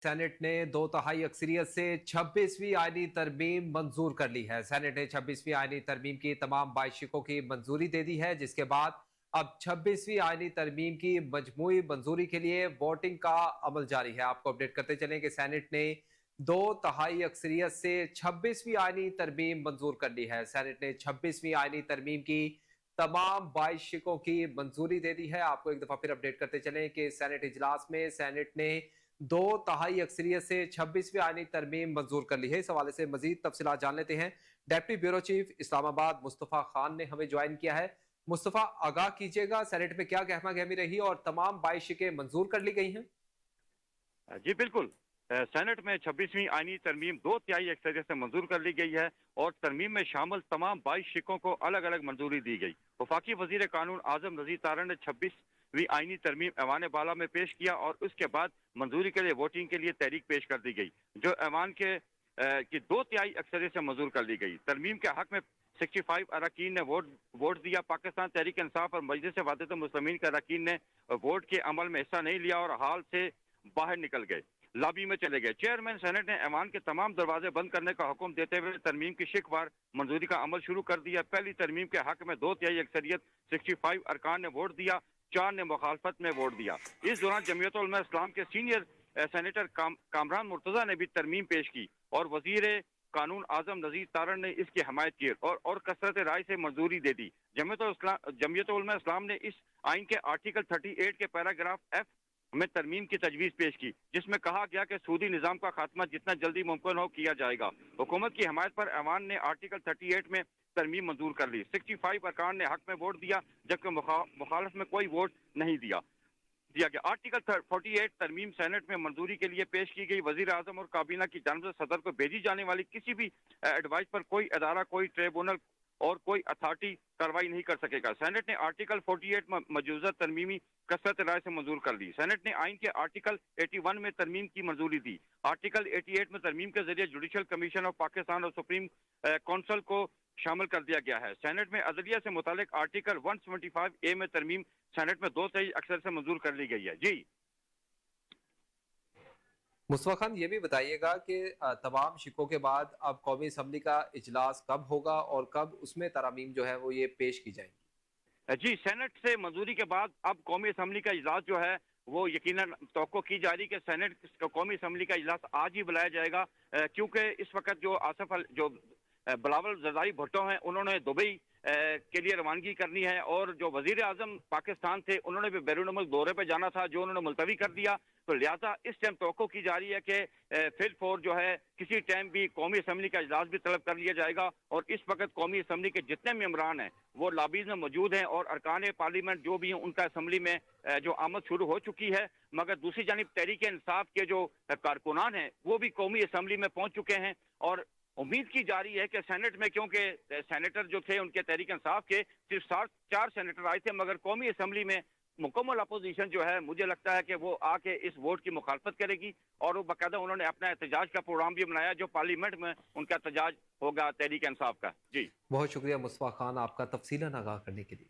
Senate ने 2/3 अक्सरियत से 26वीं आईनी तरमीम मंजूर कर ली है। सेनेट ने 26वीं आईनी तरमीम की तमाम बाइशिकों की मंजूरी दे दी है, जिसके बाद अब 26वीं आईनी तरमीम की मजमूई मंजूरी के लिए वोटिंग का अमल जारी है। आपको अपडेट करते चलें कि सेनेट ने 2/3 अक्सरियत से 26वीं आईनी तरमीम मंजूर कर ली है। सेनेट ने 26वीं आईनी तरमीम की तमाम बाइशिकों की मंजूरी दे दी है। आपको एक दफा फिर अपडेट करते चलें कि सेनेट इजलास में सेनेट ने 2/3 अक्सरियत से 26वीं आईनी तरमीम मंजूर कर ली है। इस हवाले से मजीद तफसीलात जान लेते हैं। Deputy bureau chief Islamabad Mustafa Khan ने हमें ज्वाइन किया है। मुस्तफ़ा, आगाह कीजिएगा, सेनेट में क्या गहमा गहमी रही और तमाम बाइशिकें मंजूर कर ली गई हैं? जी बिल्कुल। सेनेट में 26वीं आईनी तरमीम 2/3 अक्सरियत से मंजूर कर ली गई है और तरमीम में शामिल तमाम 22 शिकों को अलग अलग मंजूरी दी गई। वफाकी वजीर कानून आजम नजीर तारण ने 26वीं आईनी तरमीम ऐवान बाला में पेश किया और उसके बाद मंजूरी के लिए वोटिंग के लिए तहरीक पेश कर दी गई, जो ऐवान के की 2/3 अक्सरियत से मंजूर कर ली गई। तरमीम के हक में 65 अरकान ने वोट दिया। पाकिस्तान तहरीक इंसाफ और मजलिस वहदत मुस्लिमीन के अरकान ने वोट के अमल में हिस्सा नहीं लिया और हाल से बाहर निकल गए, लॉबी में चले गए। चेयरमैन सेनेट ने ऐवान के तमाम दरवाजे बंद करने का हुक्म देते हुए तरमीम की शिकवार मंजूरी का अमल शुरू कर दिया। पहली तरमीम के हक में 2/3 अक्सरियत 65 अरकान ने वोट दिया, 4 ने मुखालफत में वोट दिया। इस दौरान जमीयत उलमा इस्लाम के सीनियर सेनेटर कामरान मुर्तजा ने भी तरमीम पेश की और वजीर कानून आजम नजीर तारण ने इसकी हमायत की और कसरत राय से मंजूरी दे दी। जमीयत उलमा इस्लाम ने इस आइन के आर्टिकल 38 के पैराग्राफ F में तरमीम की तजवीज पेश की, जिसमें कहा गया कि सूदी निजाम का खात्मा जितना जल्दी मुमकिन हो किया जाएगा। हुकूमत की हमायत पर ऐवान ने आर्टिकल 38 में तरमीम मंजूर कर ली। 65 अरकान ने हक में वोट दिया, जबकि मुखालफ में कोई वोट नहीं दिया गया। आर्टिकल 48 तरमीम सेनेट में मंजूरी के लिए पेश की गई। वजीर आजम और काबीना की जानिब से सदर को भेजी जाने वाली किसी भी एडवाइस पर कोई अदारा, कोई ट्रिब्यूनल और कोई अथॉरिटी कार्रवाई नहीं कर सकेगा। सेनेट ने आर्टिकल 48 में मौजूदा तरमीमी कसरत राय से मंजूर कर ली। सेनेट ने आइन के आर्टिकल 81 में तरमीम की मंजूरी दी। आर्टिकल 88 में तरमीम के जरिए जुडिशल कमीशन ऑफ पाकिस्तान और सुप्रीम काउंसिल को शामिल कर दिया गया है। सेनेट में अदलिया से मुतालिक आर्टिकल 175A में तरमीम सेनेट में 2/3 अक्सर से मंजूर कर ली गई है। जी मुस्तफा खान, ये भी बताइएगा कि तमाम शिकों के बाद अब कौमी असम्बली का इजलास कब होगा और कब उसमें तरामीम जो है वो ये पेश की जाएंगी? जी, सेनेट से मंजूरी के बाद अब कौमी असम्बली का इजलास जो है वो यकीनन तवक्को की जा रही कि सेनेट कौमी असम्बली का इजलास आज ही बुलाया जाएगा, क्योंकि इस वक्त जो बिलावल जरदारी भुट्टो हैं, उन्होंने दुबई के लिए रवानगी करनी है और जो वजीर आजम पाकिस्तान थे उन्होंने भी बैरून मुल्क दौरे पर जाना था, जो उन्होंने मुलतवी कर दिया। तो लिहाजा इस टाइम तवक्को की जा रही है कि फिल फोर जो है किसी टाइम भी कौमी असम्बली का इजलास भी तलब कर लिया जाएगा और इस वक्त कौमी असम्बली के जितने मेम्बरान हैं वो लॉबीज में मौजूद हैं और अरकान पार्लियामेंट जो भी हैं उनका असम्बली में जो आमद शुरू हो चुकी है। मगर दूसरी जानिब तहरीक इंसाफ के जो कारकुनान हैं वो भी कौमी असम्बली में पहुंच चुके हैं और उम्मीद की जा रही है कि सेनेट में, क्योंकि सेनेटर जो थे उनके तहरीक इंसाफ के सिर्फ 4 सेनेटर आए थे, मगर कौमी असम्बली में मुकम्मल अपोजिशन जो है मुझे लगता है कि वो आके इस वोट की मुखालफत करेगी और वो बाकायदा उन्होंने अपना एहतजाज का प्रोग्राम भी बनाया, जो पार्लियामेंट में उनका एहतजाज होगा तहरीक इंसाफ का। जी बहुत शुक्रिया मुस्तफा खान, आपका तफसीलन आगाह करने के लिए।